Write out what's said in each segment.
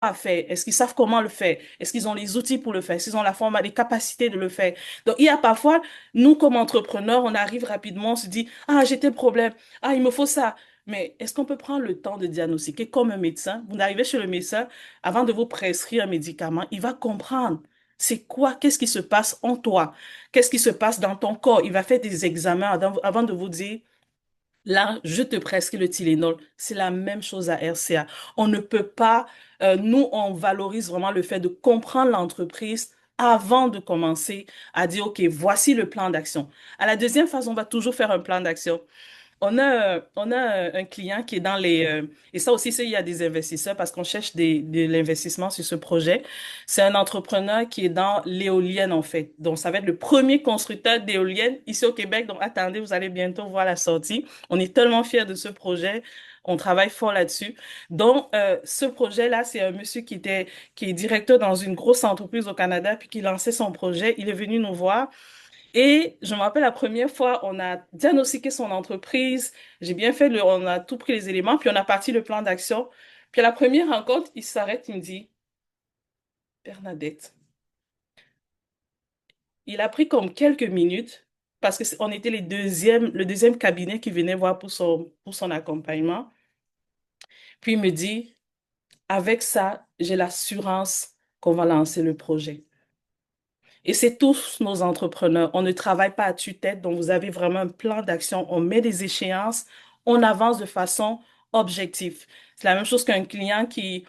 à faire? Est-ce qu'ils savent comment le faire? Est-ce qu'ils ont les outils pour le faire? Est-ce qu'ils ont la forme, les capacités de le faire? Donc, il y a parfois, nous, comme entrepreneurs, on arrive rapidement, on se dit, ah, j'ai tel problème, ah, il me faut ça. Mais est-ce qu'on peut prendre le temps de diagnostiquer comme un médecin? Vous arrivez chez le médecin, avant de vous prescrire un médicament, il va comprendre c'est quoi, qu'est-ce qui se passe en toi, qu'est-ce qui se passe dans ton corps. Il va faire des examens avant de vous dire, là, je te prescris le Tylenol. C'est la même chose à RCA. On ne peut pas, nous, on valorise vraiment le fait de comprendre l'entreprise avant de commencer à dire, OK, voici le plan d'action. À la deuxième phase, on va toujours faire un plan d'action. On a un client qui est dans et ça aussi, il y a des investisseurs parce qu'on cherche de l'investissement sur ce projet. C'est un entrepreneur qui est dans l'éolienne, en fait. Donc, ça va être le premier constructeur d'éoliennes ici au Québec. Donc, attendez, vous allez bientôt voir la sortie. On est tellement fiers de ce projet. On travaille fort là-dessus. Donc, ce projet-là, c'est un monsieur qui est directeur dans une grosse entreprise au Canada, puis qui lançait son projet. Il est venu nous voir. Et je me rappelle la première fois, on a diagnostiqué son entreprise. J'ai bien fait on a tout pris les éléments, puis on a parti le plan d'action. Puis à la première rencontre, il s'arrête, il me dit, Bernadette, il a pris comme quelques minutes parce que on était le deuxième cabinet qui venait voir pour son accompagnement. Puis il me dit, avec ça, j'ai l'assurance qu'on va lancer le projet. Et c'est tous nos entrepreneurs. On ne travaille pas à tue-tête, donc vous avez vraiment un plan d'action. On met des échéances, on avance de façon objective. C'est la même chose qu'un client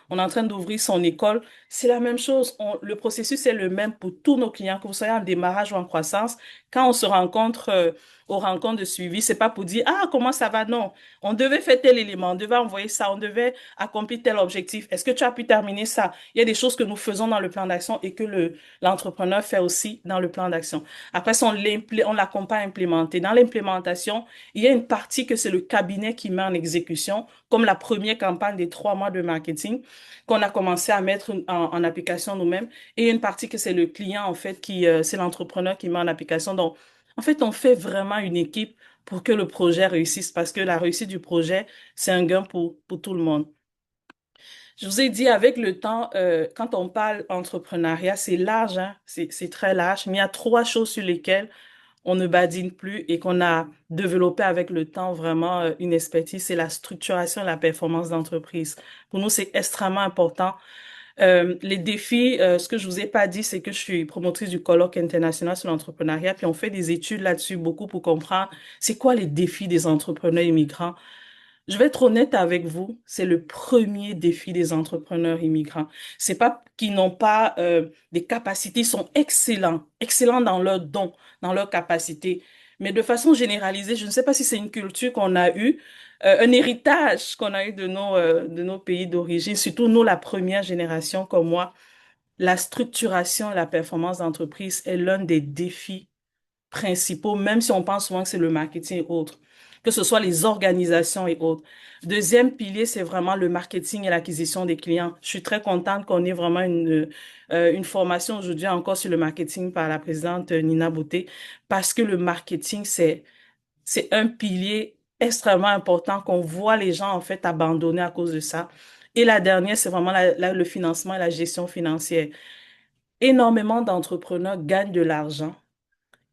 on est en train d'ouvrir son école. C'est la même chose. Le processus est le même pour tous nos clients, que vous soyez en démarrage ou en croissance. Quand on se rencontre aux rencontres de suivi, c'est pas pour dire, ah, comment ça va? Non. On devait faire tel élément, on devait envoyer ça, on devait accomplir tel objectif. Est-ce que tu as pu terminer ça? Il y a des choses que nous faisons dans le plan d'action et que l'entrepreneur fait aussi dans le plan d'action. Après, on l'accompagne à implémenter. Dans l'implémentation, il y a une partie que c'est le cabinet qui met en exécution, comme la première campagne des 3 mois de marketing qu'on a commencé à mettre en application nous-mêmes. Et il y a une partie que c'est le client, en fait, c'est l'entrepreneur qui met en application. Donc, en fait, on fait vraiment une équipe pour que le projet réussisse parce que la réussite du projet, c'est un gain pour tout le monde. Je vous ai dit, avec le temps, quand on parle entrepreneuriat, c'est large, hein? C'est très large, mais il y a 3 choses sur lesquelles on ne badine plus et qu'on a développé avec le temps vraiment une expertise, c'est la structuration et la performance d'entreprise. Pour nous, c'est extrêmement important. Les défis, ce que je vous ai pas dit, c'est que je suis promotrice du colloque international sur l'entrepreneuriat, puis on fait des études là-dessus beaucoup pour comprendre c'est quoi les défis des entrepreneurs immigrants. Je vais être honnête avec vous, c'est le premier défi des entrepreneurs immigrants. C'est pas qu'ils n'ont pas des capacités, ils sont excellents, excellents dans leurs dons, dans leurs capacités. Mais de façon généralisée, je ne sais pas si c'est une culture qu'on a eue, un héritage qu'on a eu de nos pays d'origine, surtout nous, la première génération comme moi. La structuration et la performance d'entreprise est l'un des défis principaux, même si on pense souvent que c'est le marketing et autres, que ce soit les organisations et autres. Deuxième pilier, c'est vraiment le marketing et l'acquisition des clients. Je suis très contente qu'on ait vraiment une formation aujourd'hui encore sur le marketing par la présidente Nina Bouté, parce que le marketing, c'est un pilier extrêmement important qu'on voit les gens en fait abandonner à cause de ça. Et la dernière, c'est vraiment le financement et la gestion financière. Énormément d'entrepreneurs gagnent de l'argent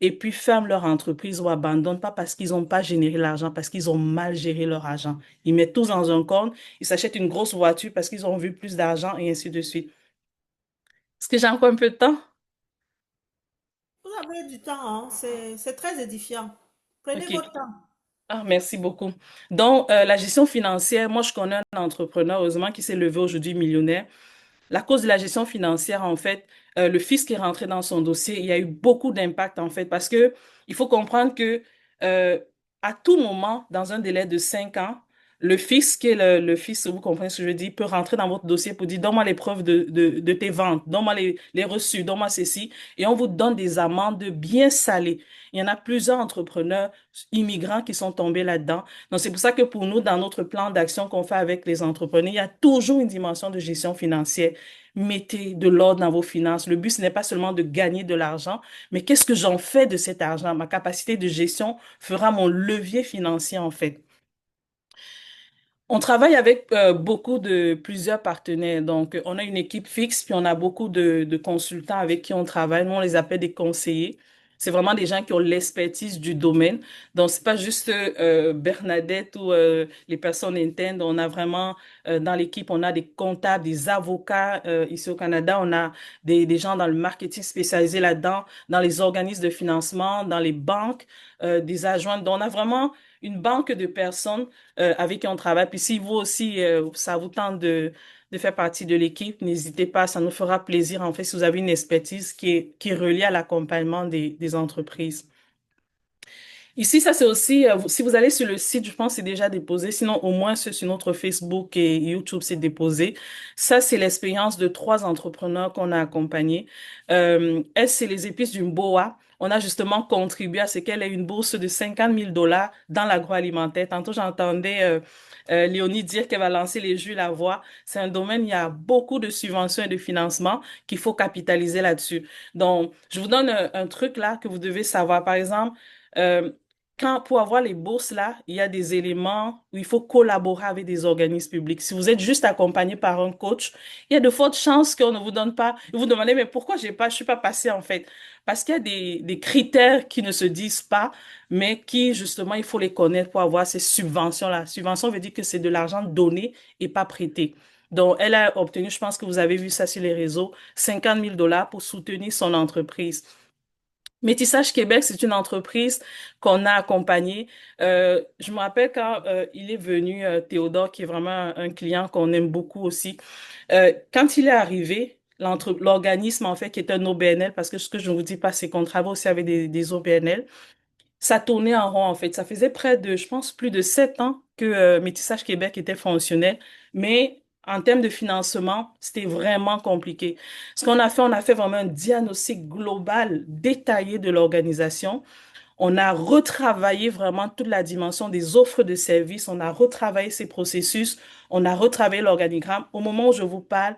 et puis ferment leur entreprise ou abandonnent, pas parce qu'ils n'ont pas généré l'argent, parce qu'ils ont mal géré leur argent. Ils mettent tous dans un compte, ils s'achètent une grosse voiture parce qu'ils ont vu plus d'argent et ainsi de suite. Est-ce que j'ai encore un peu de temps? Vous avez du temps, hein, c'est très édifiant. Prenez OK. votre temps. Ah, merci beaucoup. Donc, la gestion financière, moi, je connais un entrepreneur, heureusement, qui s'est levé aujourd'hui millionnaire. La cause de la gestion financière, en fait, le fisc est rentré dans son dossier. Il y a eu beaucoup d'impact, en fait, parce que il faut comprendre que euh, à tout moment, dans un délai de 5 ans, le fisc, qui est le fisc, vous comprenez ce que je veux dire, peut rentrer dans votre dossier pour dire, donne-moi les preuves de tes ventes, donne-moi les reçus, donne-moi ceci, et on vous donne des amendes bien salées. Il y en a plusieurs entrepreneurs immigrants qui sont tombés là-dedans. Donc, c'est pour ça que pour nous, dans notre plan d'action qu'on fait avec les entrepreneurs, il y a toujours une dimension de gestion financière. Mettez de l'ordre dans vos finances. Le but, ce n'est pas seulement de gagner de l'argent, mais qu'est-ce que j'en fais de cet argent? Ma capacité de gestion fera mon levier financier, en fait. On travaille avec beaucoup de plusieurs partenaires. Donc, on a une équipe fixe, puis on a beaucoup de consultants avec qui on travaille. Nous, on les appelle des conseillers. C'est vraiment des gens qui ont l'expertise du domaine. Donc, c'est pas juste Bernadette ou les personnes internes. On a vraiment dans l'équipe, on a des comptables, des avocats ici au Canada. On a des gens dans le marketing spécialisé là-dedans, dans les organismes de financement, dans les banques, des adjointes. Donc, on a vraiment une banque de personnes avec qui on travaille. Puis si vous aussi, ça vous tente de faire partie de l'équipe, n'hésitez pas, ça nous fera plaisir, en fait, si vous avez une expertise qui est reliée à l'accompagnement des entreprises. Ici, ça c'est aussi, si vous allez sur le site, je pense que c'est déjà déposé, sinon au moins sur notre Facebook et YouTube, c'est déposé. Ça, c'est l'expérience de trois entrepreneurs qu'on a accompagnés. Elle, c'est les épices du Boa. On a justement contribué à ce qu'elle ait une bourse de 50 000 $ dans l'agroalimentaire. Tantôt, j'entendais Léonie dire qu'elle va lancer les jus La Voix. C'est un domaine, il y a beaucoup de subventions et de financements qu'il faut capitaliser là-dessus. Donc, je vous donne un truc là que vous devez savoir. Par exemple, euh, pour avoir les bourses là, il y a des éléments où il faut collaborer avec des organismes publics. Si vous êtes juste accompagné par un coach, il y a de fortes chances qu'on ne vous donne pas. Vous vous demandez, mais pourquoi je suis pas passé en fait? Parce qu'il y a des critères qui ne se disent pas, mais qui justement, il faut les connaître pour avoir ces subventions-là. Subvention veut dire que c'est de l'argent donné et pas prêté. Donc, elle a obtenu, je pense que vous avez vu ça sur les réseaux, 50 000 $ pour soutenir son entreprise. Métissage Québec, c'est une entreprise qu'on a accompagnée. Je me rappelle quand il est venu, Théodore, qui est vraiment un client qu'on aime beaucoup aussi. Quand il est arrivé, l'organisme, en fait, qui est un OBNL, parce que ce que je ne vous dis pas, c'est qu'on travaille aussi avec des OBNL, ça tournait en rond, en fait. Ça faisait près de, je pense, plus de 7 ans que Métissage Québec était fonctionnel, mais en termes de financement, c'était vraiment compliqué. Ce qu'on a fait, on a fait vraiment un diagnostic global détaillé de l'organisation. On a retravaillé vraiment toute la dimension des offres de services. On a retravaillé ces processus. On a retravaillé l'organigramme. Au moment où je vous parle,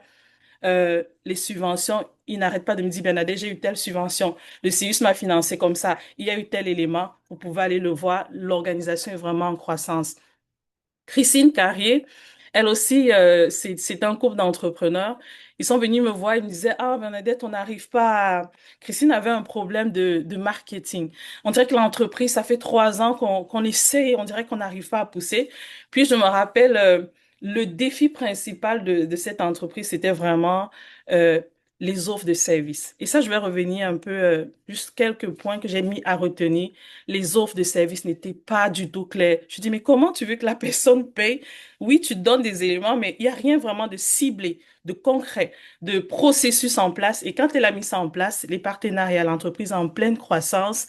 les subventions, ils n'arrêtent pas de me dire, Bernadette, j'ai eu telle subvention, le CIUS m'a financé comme ça, il y a eu tel élément, vous pouvez aller le voir, l'organisation est vraiment en croissance. Christine Carrier, elle aussi, c'est un couple d'entrepreneurs. Ils sont venus me voir, ils me disaient, ah, Bernadette, on n'arrive pas à... Christine avait un problème de marketing. On dirait que l'entreprise, ça fait 3 ans qu'on essaie, on dirait qu'on n'arrive pas à pousser. Puis je me rappelle, le défi principal de cette entreprise, c'était vraiment euh, les offres de services. Et ça, je vais revenir un peu, juste quelques points que j'ai mis à retenir. Les offres de services n'étaient pas du tout claires. Je dis, mais comment tu veux que la personne paye? Oui, tu donnes des éléments, mais il n'y a rien vraiment de ciblé, de concret, de processus en place. Et quand elle a mis ça en place, les partenariats, l'entreprise en pleine croissance,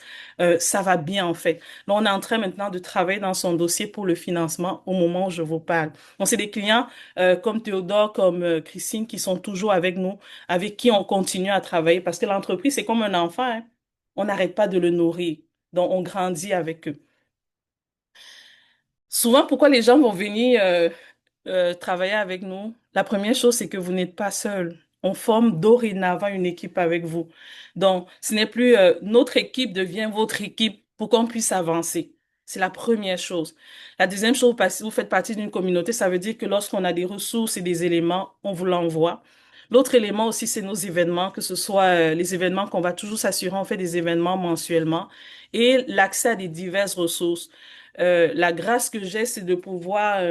ça va bien en fait. Là, on est en train maintenant de travailler dans son dossier pour le financement au moment où je vous parle. Donc, c'est des clients comme Théodore, comme Christine qui sont toujours avec nous, avec qui on continue à travailler parce que l'entreprise, c'est comme un enfant, hein. On n'arrête pas de le nourrir. Donc, on grandit avec eux. Souvent, pourquoi les gens vont venir travailler avec nous? La première chose, c'est que vous n'êtes pas seul. On forme dorénavant une équipe avec vous. Donc, ce n'est plus notre équipe devient votre équipe pour qu'on puisse avancer. C'est la première chose. La deuxième chose, parce que vous faites partie d'une communauté, ça veut dire que lorsqu'on a des ressources et des éléments, on vous l'envoie. L'autre élément aussi, c'est nos événements, que ce soit les événements qu'on va toujours s'assurer, on fait des événements mensuellement et l'accès à des diverses ressources. La grâce que j'ai, c'est de pouvoir,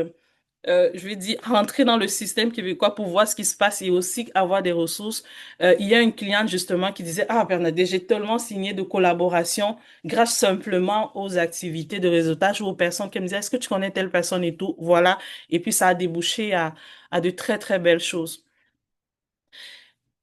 je vais dire, rentrer dans le système québécois pour voir ce qui se passe et aussi avoir des ressources. Il y a une cliente justement qui disait, ah Bernadette, j'ai tellement signé de collaboration grâce simplement aux activités de réseautage ou aux personnes qui me disaient, est-ce que tu connais telle personne et tout? Voilà. Et puis ça a débouché à de très, très belles choses.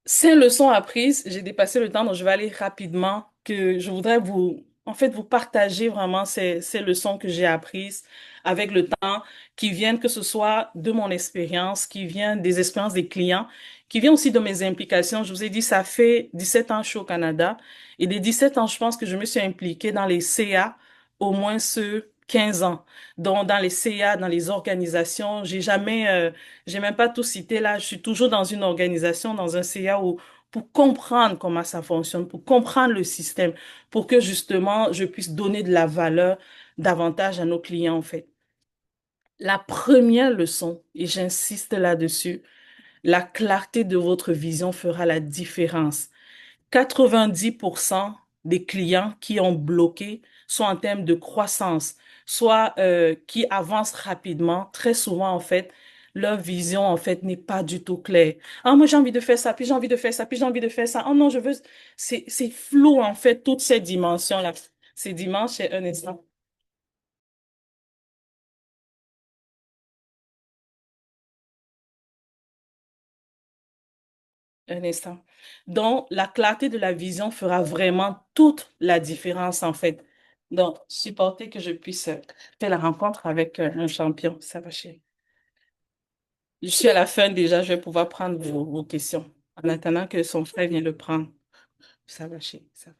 5 leçons apprises, j'ai dépassé le temps, donc je vais aller rapidement, que je voudrais vous, en fait, vous partager vraiment ces leçons que j'ai apprises avec le temps, qui viennent que ce soit de mon expérience, qui viennent des expériences des clients, qui viennent aussi de mes implications. Je vous ai dit, ça fait 17 ans que je suis au Canada, et des 17 ans, je pense que je me suis impliquée dans les CA au moins ce 15 ans. Donc, dans les CA, dans les organisations, j'ai même pas tout cité là. Je suis toujours dans une organisation, dans un CA où, pour comprendre comment ça fonctionne, pour comprendre le système, pour que justement je puisse donner de la valeur davantage à nos clients, en fait. La première leçon, et j'insiste là-dessus, la clarté de votre vision fera la différence. 90% des clients qui ont bloqué sont en termes de croissance, soit qui avancent rapidement. Très souvent, en fait, leur vision, en fait, n'est pas du tout claire. Ah, moi, j'ai envie de faire ça, puis j'ai envie de faire ça, puis j'ai envie de faire ça. Oh non, je veux... C'est flou, en fait, toutes ces dimensions-là. Ces dimensions, c'est un instant. Un instant. Donc, la clarté de la vision fera vraiment toute la différence, en fait. Donc, supporter que je puisse faire la rencontre avec un champion. Ça va, chérie. Je suis à la fin déjà, je vais pouvoir prendre vos questions. En attendant que son frère vienne le prendre. Ça va, chérie. Ça va.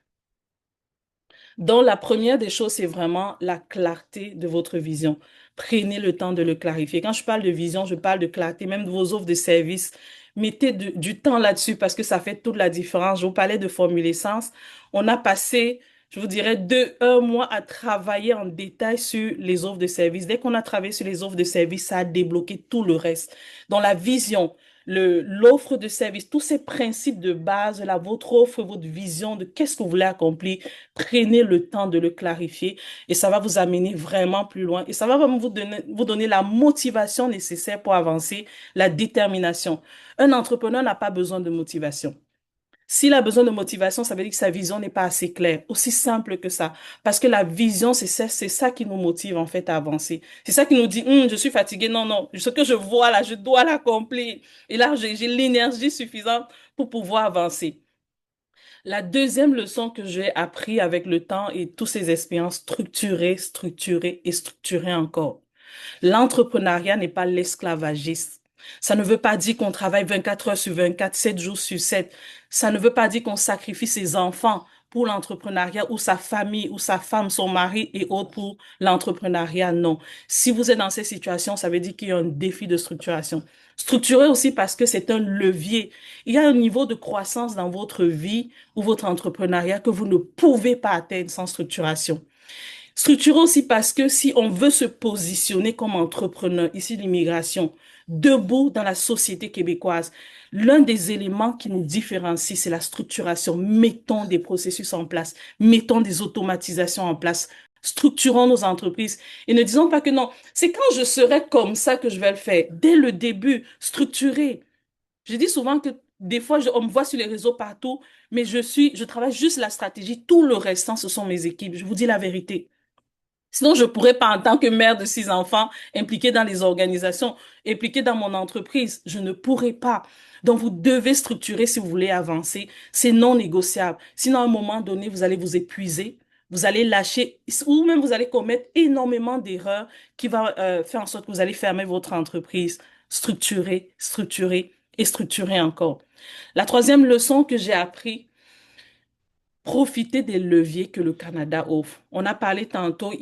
Donc, la première des choses, c'est vraiment la clarté de votre vision. Prenez le temps de le clarifier. Quand je parle de vision, je parle de clarté, même de vos offres de services. Mettez du temps là-dessus parce que ça fait toute la différence. Je vous parlais de Formule Essence. On a passé, je vous dirais, un mois à travailler en détail sur les offres de services. Dès qu'on a travaillé sur les offres de services, ça a débloqué tout le reste. Dans la vision, l'offre de service, tous ces principes de base, là, votre offre, votre vision de qu'est-ce que vous voulez accomplir, prenez le temps de le clarifier et ça va vous amener vraiment plus loin. Et ça va vraiment vous donner la motivation nécessaire pour avancer, la détermination. Un entrepreneur n'a pas besoin de motivation. S'il a besoin de motivation, ça veut dire que sa vision n'est pas assez claire. Aussi simple que ça. Parce que la vision, c'est ça qui nous motive en fait à avancer. C'est ça qui nous dit, je suis fatigué. Non, non, ce que je vois là, je dois l'accomplir. Et là, j'ai l'énergie suffisante pour pouvoir avancer. La deuxième leçon que j'ai appris avec le temps et toutes ces expériences, structurer, structurer et structurer encore. L'entrepreneuriat n'est pas l'esclavagisme. Ça ne veut pas dire qu'on travaille 24 heures sur 24, 7 jours sur 7. Ça ne veut pas dire qu'on sacrifie ses enfants pour l'entrepreneuriat ou sa famille ou sa femme, son mari et autres pour l'entrepreneuriat. Non. Si vous êtes dans ces situations, ça veut dire qu'il y a un défi de structuration. Structurer aussi parce que c'est un levier. Il y a un niveau de croissance dans votre vie ou votre entrepreneuriat que vous ne pouvez pas atteindre sans structuration. Structuré aussi parce que si on veut se positionner comme entrepreneur, ici l'immigration, debout dans la société québécoise, l'un des éléments qui nous différencie, c'est la structuration. Mettons des processus en place, mettons des automatisations en place, structurons nos entreprises et ne disons pas que non, c'est quand je serai comme ça que je vais le faire. Dès le début, structuré. Je dis souvent que des fois, on me voit sur les réseaux partout, mais je travaille juste la stratégie. Tout le restant, ce sont mes équipes. Je vous dis la vérité. Sinon, je pourrais pas, en tant que mère de 6 enfants, impliquée dans les organisations, impliquée dans mon entreprise. Je ne pourrais pas. Donc, vous devez structurer si vous voulez avancer. C'est non négociable. Sinon, à un moment donné, vous allez vous épuiser. Vous allez lâcher ou même vous allez commettre énormément d'erreurs qui va faire en sorte que vous allez fermer votre entreprise. Structurer, structurer et structurer encore. La troisième leçon que j'ai appris, profiter des leviers que le Canada offre. On a parlé tantôt,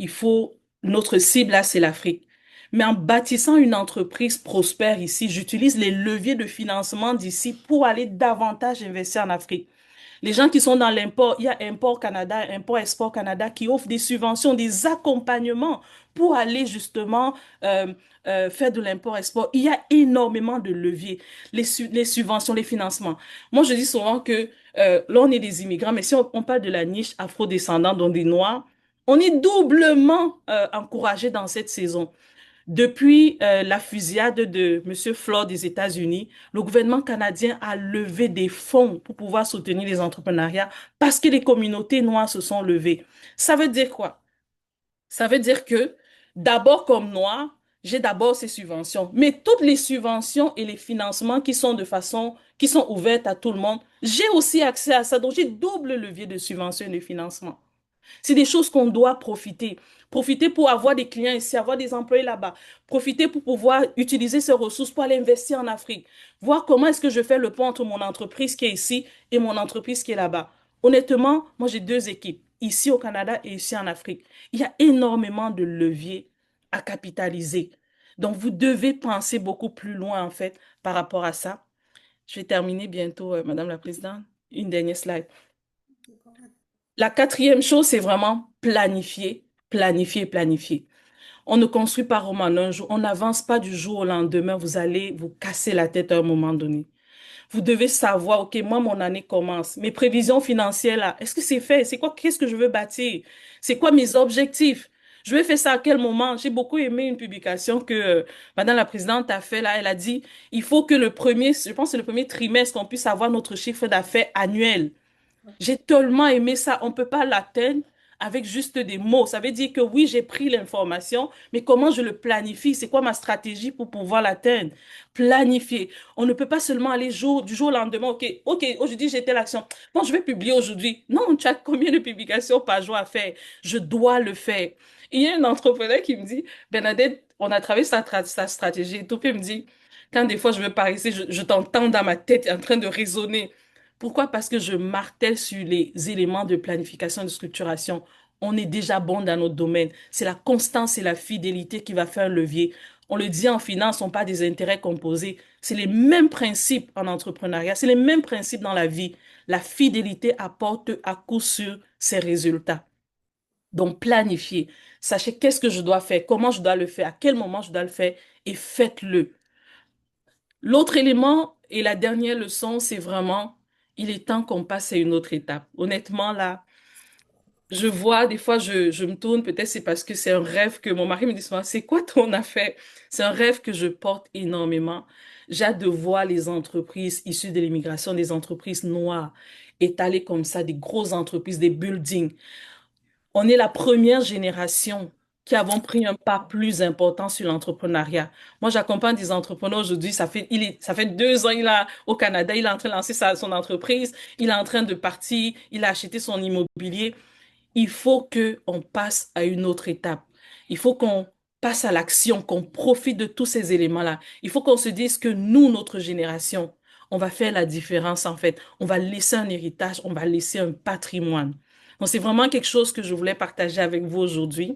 notre cible là, c'est l'Afrique. Mais en bâtissant une entreprise prospère ici, j'utilise les leviers de financement d'ici pour aller davantage investir en Afrique. Les gens qui sont dans l'import, il y a Import Canada, Import Export Canada qui offrent des subventions, des accompagnements pour aller justement faire de l'import-export. Il y a énormément de leviers, les subventions, les financements. Moi, je dis souvent que là, on est des immigrants, mais si on parle de la niche afro-descendante, donc des Noirs, on est doublement encouragé dans cette saison. Depuis la fusillade de M. Ford des États-Unis, le gouvernement canadien a levé des fonds pour pouvoir soutenir les entrepreneuriats parce que les communautés noires se sont levées. Ça veut dire quoi? Ça veut dire que d'abord comme noir, j'ai d'abord ces subventions. Mais toutes les subventions et les financements qui sont ouvertes à tout le monde, j'ai aussi accès à ça. Donc j'ai double levier de subventions et de financement. C'est des choses qu'on doit profiter. Profiter pour avoir des clients ici, avoir des employés là-bas. Profiter pour pouvoir utiliser ces ressources pour aller investir en Afrique. Voir comment est-ce que je fais le pont entre mon entreprise qui est ici et mon entreprise qui est là-bas. Honnêtement, moi j'ai deux équipes, ici au Canada et ici en Afrique. Il y a énormément de leviers à capitaliser. Donc vous devez penser beaucoup plus loin en fait par rapport à ça. Je vais terminer bientôt, Madame la Présidente. Une dernière slide. La quatrième chose, c'est vraiment planifier, planifier, planifier. On ne construit pas Rome en un jour. On n'avance pas du jour au lendemain. Vous allez vous casser la tête à un moment donné. Vous devez savoir, OK, moi, mon année commence. Mes prévisions financières, là, est-ce que c'est fait? C'est quoi? Qu'est-ce que je veux bâtir? C'est quoi mes objectifs? Je vais faire ça à quel moment? J'ai beaucoup aimé une publication que Madame la Présidente a fait là. Elle a dit, il faut que le premier, je pense que c'est le premier trimestre, qu'on puisse avoir notre chiffre d'affaires annuel. J'ai tellement aimé ça. On ne peut pas l'atteindre avec juste des mots. Ça veut dire que oui, j'ai pris l'information, mais comment je le planifie? C'est quoi ma stratégie pour pouvoir l'atteindre? Planifier. On ne peut pas seulement aller du jour au lendemain. OK, aujourd'hui, j'ai telle action. Bon, je vais publier aujourd'hui. Non, tu as combien de publications par jour à faire? Je dois le faire. Il y a un entrepreneur qui me dit, Bernadette, on a travaillé sa stratégie et tout. Puis il me dit, quand des fois je veux paraître, je t'entends dans ma tête en train de raisonner. Pourquoi? Parce que je martèle sur les éléments de planification et de structuration. On est déjà bon dans notre domaine. C'est la constance et la fidélité qui va faire un levier. On le dit en finance, ce ne sont pas des intérêts composés. C'est les mêmes principes en entrepreneuriat, c'est les mêmes principes dans la vie. La fidélité apporte à coup sûr ses résultats. Donc, planifiez. Sachez qu'est-ce que je dois faire, comment je dois le faire, à quel moment je dois le faire et faites-le. L'autre élément et la dernière leçon, c'est vraiment, il est temps qu'on passe à une autre étape. Honnêtement, là, je vois, des fois, je me tourne, peut-être c'est parce que c'est un rêve que mon mari me dit souvent, c'est quoi ton affaire? C'est un rêve que je porte énormément. J'ai hâte de voir les entreprises issues de l'immigration, des entreprises noires, étalées comme ça, des grosses entreprises, des buildings. On est la première génération qui avons pris un pas plus important sur l'entrepreneuriat. Moi, j'accompagne des entrepreneurs aujourd'hui. Ça fait 2 ans, il est au Canada, il est en train de lancer son entreprise, il est en train de partir, il a acheté son immobilier. Il faut qu'on passe à une autre étape. Il faut qu'on passe à l'action, qu'on profite de tous ces éléments-là. Il faut qu'on se dise que nous, notre génération, on va faire la différence en fait. On va laisser un héritage, on va laisser un patrimoine. Donc, c'est vraiment quelque chose que je voulais partager avec vous aujourd'hui.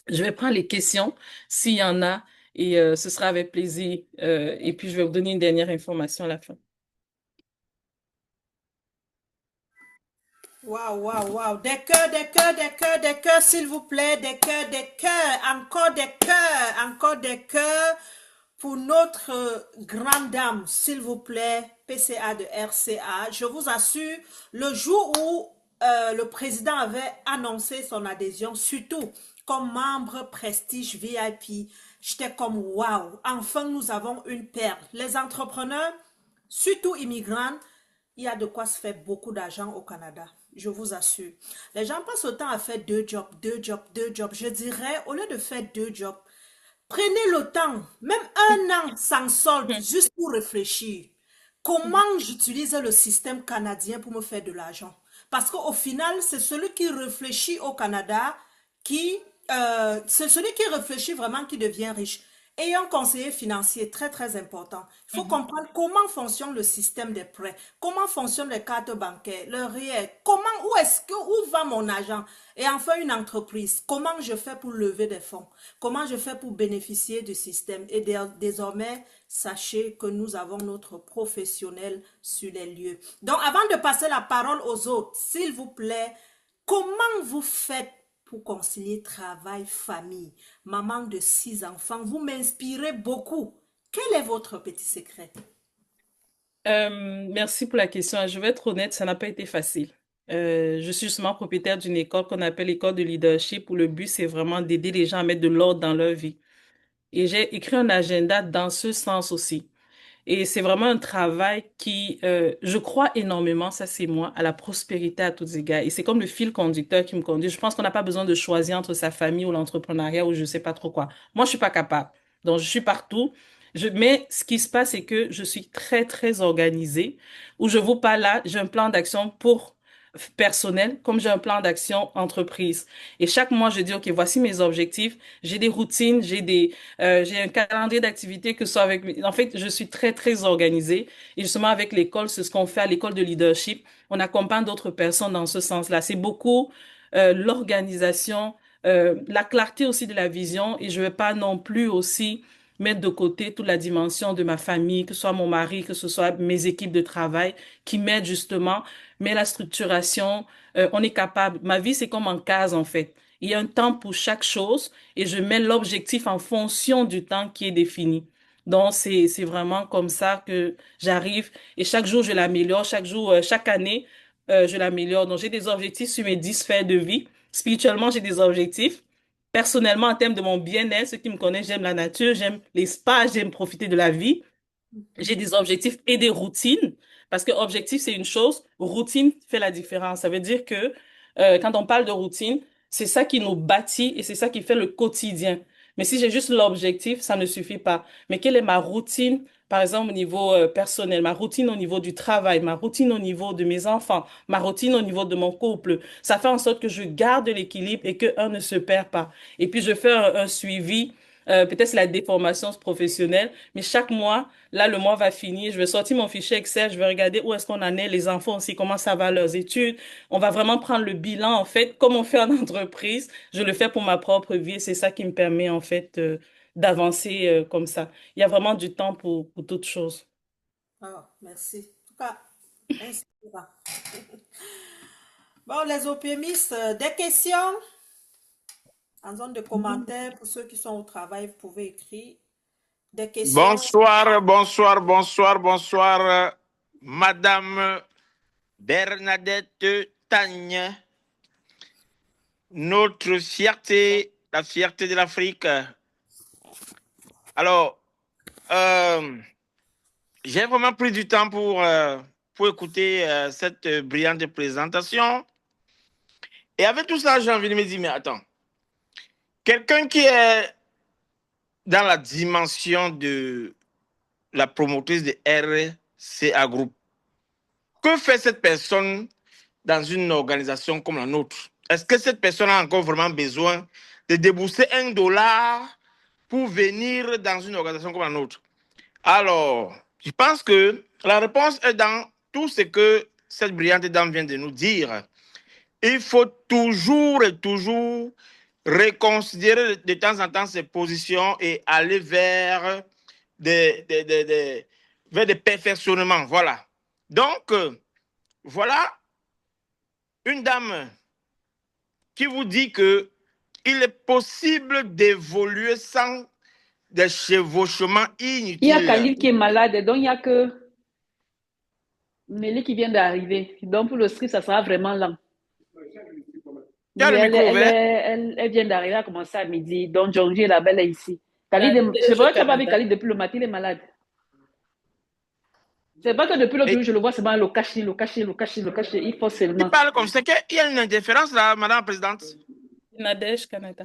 Je vais prendre les questions s'il y en a et ce sera avec plaisir. Et puis, je vais vous donner une dernière information à la fin. Waouh, waouh, waouh. Des cœurs, des cœurs, des cœurs, des cœurs, s'il vous plaît. Des cœurs, des cœurs. Encore des cœurs, encore des cœurs pour notre grande dame, s'il vous plaît. PCA de RCA. Je vous assure, le jour où le président avait annoncé son adhésion, surtout comme membre Prestige VIP, j'étais comme waouh. Enfin, nous avons une perle. Les entrepreneurs, surtout immigrants, il y a de quoi se faire beaucoup d'argent au Canada, je vous assure. Les gens passent autant à faire deux jobs, deux jobs, deux jobs. Je dirais, au lieu de faire deux jobs, prenez le temps, même un an sans solde, juste pour réfléchir. Comment j'utilise le système canadien pour me faire de l'argent? Parce qu'au final, c'est celui qui réfléchit au Canada qui, c'est celui qui réfléchit vraiment qui devient riche. Et un conseiller financier très très important. Il faut comprendre comment fonctionne le système des prêts, comment fonctionnent les cartes bancaires, le RIE, où va mon argent? Et enfin une entreprise, comment je fais pour lever des fonds? Comment je fais pour bénéficier du système? Et désormais, sachez que nous avons notre professionnel sur les lieux. Donc avant de passer la parole aux autres, s'il vous plaît, comment vous faites pour concilier travail, famille, maman de 6 enfants? Vous m'inspirez beaucoup. Quel est votre petit secret? Merci pour la question. Je vais être honnête, ça n'a pas été facile. Je suis justement propriétaire d'une école qu'on appelle l'école de leadership où le but, c'est vraiment d'aider les gens à mettre de l'ordre dans leur vie. Et j'ai écrit un agenda dans ce sens aussi. Et c'est vraiment un travail qui, je crois énormément, ça c'est moi, à la prospérité à tous égards. Et c'est comme le fil conducteur qui me conduit. Je pense qu'on n'a pas besoin de choisir entre sa famille ou l'entrepreneuriat ou je sais pas trop quoi. Moi, je suis pas capable. Donc, je suis partout. Mais ce qui se passe, c'est que je suis très, très organisée. Où je vous parle là, j'ai un plan d'action pour personnel, comme j'ai un plan d'action entreprise. Et chaque mois, je dis, OK, voici mes objectifs. J'ai des routines, j'ai un calendrier d'activités que ce soit avec En fait, je suis très, très organisée. Et justement, avec l'école, c'est ce qu'on fait à l'école de leadership. On accompagne d'autres personnes dans ce sens-là. C'est beaucoup l'organisation, la clarté aussi de la vision. Et je ne vais pas non plus aussi mettre de côté toute la dimension de ma famille, que ce soit mon mari, que ce soit mes équipes de travail, qui m'aident justement. Mais la structuration, on est capable. Ma vie, c'est comme en case, en fait. Il y a un temps pour chaque chose et je mets l'objectif en fonction du temps qui est défini. Donc, c'est vraiment comme ça que j'arrive et chaque jour, je l'améliore. Chaque jour, chaque année, je l'améliore. Donc, j'ai des objectifs sur mes 10 sphères de vie. Spirituellement, j'ai des objectifs. Personnellement, en termes de mon bien-être, ceux qui me connaissent, j'aime la nature, j'aime les spas, j'aime profiter de la vie. J'ai des objectifs et des routines, parce que objectif, c'est une chose, routine fait la différence. Ça veut dire que quand on parle de routine, c'est ça qui nous bâtit et c'est ça qui fait le quotidien. Mais si j'ai juste l'objectif, ça ne suffit pas. Mais quelle est ma routine, par exemple, au niveau personnel, ma routine au niveau du travail, ma routine au niveau de mes enfants, ma routine au niveau de mon couple? Ça fait en sorte que je garde l'équilibre et que un ne se perd pas. Et puis, je fais un suivi. Peut-être c'est la déformation professionnelle, mais chaque mois, là, le mois va finir, je vais sortir mon fichier Excel, je vais regarder où est-ce qu'on en est, les enfants aussi, comment ça va leurs études. On va vraiment prendre le bilan, en fait, comme on fait en entreprise. Je le fais pour ma propre vie et c'est ça qui me permet, en fait, d'avancer comme ça. Il y a vraiment du temps pour toute chose. Ah, merci. En tout cas, inspirant. Bon, les optimistes, des questions en zone de commentaires pour ceux qui sont au travail, vous pouvez écrire des questions. Bonsoir, bonsoir, bonsoir, bonsoir, Madame Bernadette Tagne, notre fierté, la fierté de l'Afrique. Alors, j'ai vraiment pris du temps pour écouter cette brillante présentation. Et avec tout ça, j'ai envie de me dire, mais attends, quelqu'un qui est dans la dimension de la promotrice de RCA Group, que fait cette personne dans une organisation comme la nôtre? Est-ce que cette personne a encore vraiment besoin de débourser $1 pour venir dans une organisation comme la nôtre? Alors, je pense que la réponse est dans tout ce que cette brillante dame vient de nous dire. Il faut toujours et toujours reconsidérer de temps en temps ses positions et aller vers vers des perfectionnements. Voilà. Donc, voilà une dame qui vous dit que il est possible d'évoluer sans des chevauchements inutiles. Il y a Khalil qui est malade, donc il n'y a que Nelly qui vient d'arriver. Donc pour le script, ça sera vraiment lent. Il y a le micro ouvert. Elle vient d'arriver, à commencer à midi. Donc Jonji et la belle est ici. Khalil, c'est vrai que tu n'as pas vu Khalil depuis le matin, il est malade. C'est pas que depuis l'autre jour, je le vois seulement le cacher. Il faut seulement. Il parle comme ça. Il y a une interférence là, Madame la Présidente. Nadège Canada.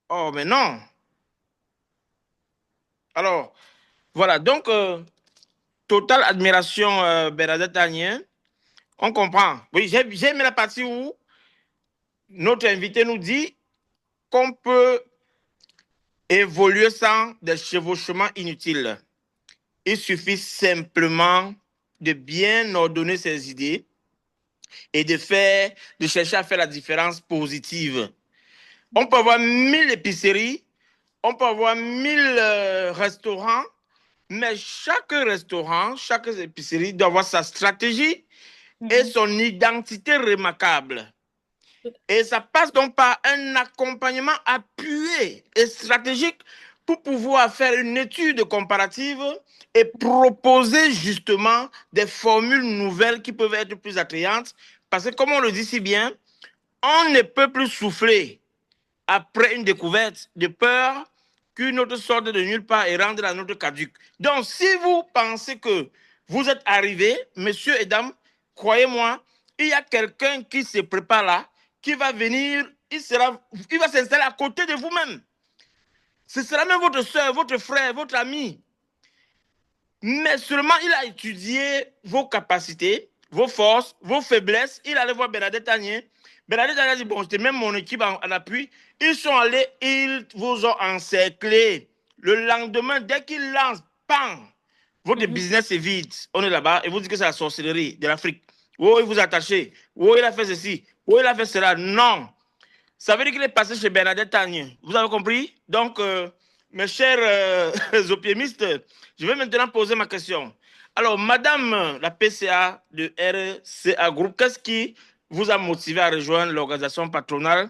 Oh, mais non. Alors, voilà. Donc, totale admiration, Bernadette Agnès. On comprend. Oui, j'ai aimé la partie où notre invité nous dit qu'on peut évoluer sans des chevauchements inutiles. Il suffit simplement de bien ordonner ses idées et de chercher à faire la différence positive. On peut avoir 1000 épiceries, on peut avoir 1000 restaurants, mais chaque restaurant, chaque épicerie doit avoir sa stratégie et son identité remarquable. Et ça passe donc par un accompagnement appuyé et stratégique pour pouvoir faire une étude comparative et proposer justement des formules nouvelles qui peuvent être plus attrayantes. Parce que comme on le dit si bien, on ne peut plus souffler après une découverte de peur qu'une autre sorte de nulle part et rendre la nôtre caduque. Donc, si vous pensez que vous êtes arrivés, messieurs et dames, croyez-moi, il y a quelqu'un qui se prépare là, qui va venir, il va s'installer à côté de vous-même. Ce sera même votre soeur, votre frère, votre ami. Mais seulement il a étudié vos capacités, vos forces, vos faiblesses. Il allait voir Bernadette Agnès. Bernadette Agnès a dit, bon, c'était même mon équipe en appui. Ils sont allés, ils vous ont encerclé. Le lendemain, dès qu'ils lancent, bam, votre business est vide. On est là-bas et vous dites que c'est la sorcellerie de l'Afrique. Oh, il vous a attaché. Oh, il a fait ceci. Oh, il a fait cela. Non. Ça veut dire qu'il est passé chez Bernadette Agnès. Vous avez compris? Donc, mes chers optimistes, je vais maintenant poser ma question. Alors, Madame la PCA de RCA Group, qu'est-ce qui vous a motivé à rejoindre l'organisation patronale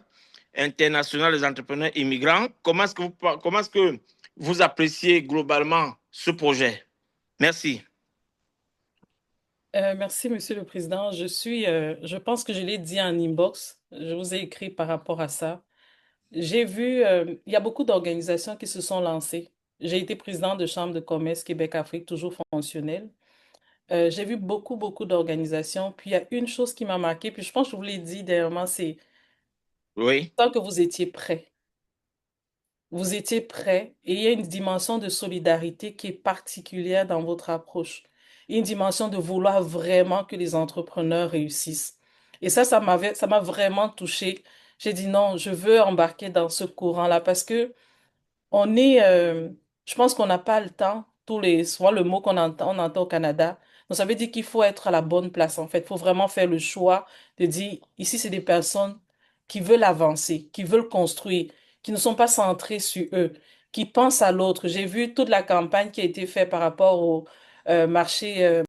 international des entrepreneurs immigrants. Comment est-ce que vous appréciez globalement ce projet? Merci. Merci, Monsieur le Président. Je pense que je l'ai dit en inbox. Je vous ai écrit par rapport à ça. J'ai vu, il y a beaucoup d'organisations qui se sont lancées. J'ai été président de Chambre de commerce Québec-Afrique, toujours fonctionnelle. J'ai vu beaucoup d'organisations. Puis il y a une chose qui m'a marqué, puis je pense que je vous l'ai dit dernièrement, c'est Oui, tant que vous étiez prêt. Vous étiez prêt et il y a une dimension de solidarité qui est particulière dans votre approche. Une dimension de vouloir vraiment que les entrepreneurs réussissent. Et ça m'a vraiment touchée. J'ai dit non, je veux embarquer dans ce courant-là parce que on est, je pense qu'on n'a pas le temps, souvent le mot on entend au Canada. Donc ça veut dire qu'il faut être à la bonne place en fait. Il faut vraiment faire le choix de dire, ici c'est des personnes qui veulent avancer, qui veulent construire, qui ne sont pas centrées sur eux, qui pensent à l'autre. J'ai vu toute la campagne qui a été faite par rapport au marché